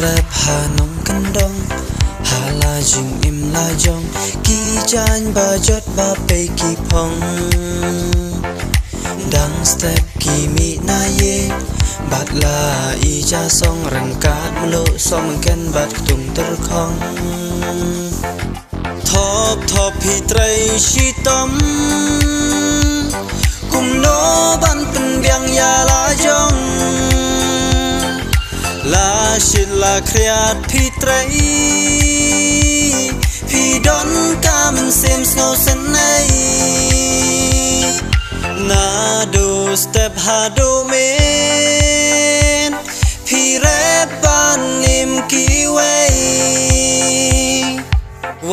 rap hà nông cân đông hà la jing im la jong ki chan ba jot ba pe ki phong dang step ki mi na ye bat la i cha song rang kat mlo som ken bat tung ter khong thop hi trai shi tom kum no ban pen biang ya la jong la shit la kreat pi trai pi don kam sem snow sen nei na do step ha do men pi rap ban nim ki way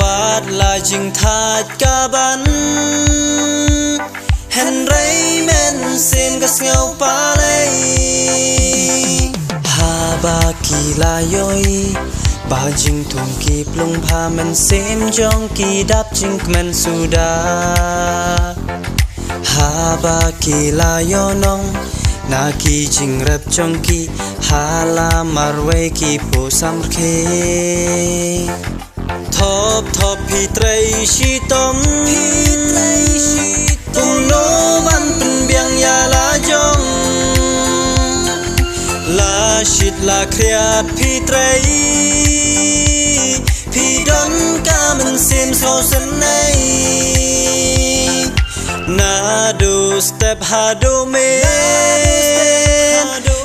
wat la jing that ka ban hen ray men sem ga snow pa lay ba kỳ la yoi ba jing thùng kỳ plung pha men sem jong kỳ đáp jing men suda ha ba kỳ la yo nong na kỳ jing rap jong kỳ ha la marwe kỳ po sam khe thop hi trai shi tom tung no ban pen biang ya la jong la shit la kreat pi trai pi don kam sem so sen nei na do step ha do men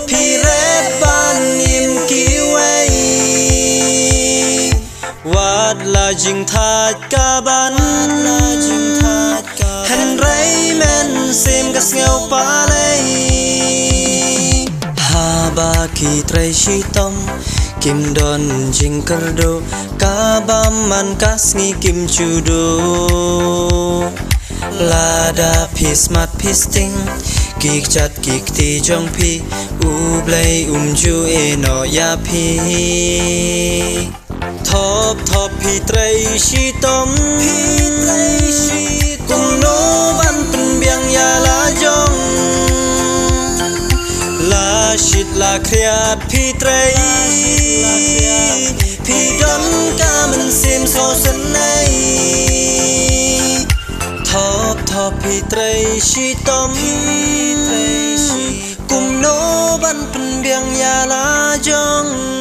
pi rap ban nim ki way wat la jing that ka ban hen ray men sem ga ngeu pa lay ba ki trai shi tom kim don jing kardo ka bam man kasngi kim chudo lada pis mat pisting kik chat kik ti jong pi u blay ju e no ya pi thop pi trai shi tom kum no ban pen biang ya la jong la shit la kreat pi trai pi don kam sem so sen nei thop pi trai shi tom kum no ban pen biang ya la jong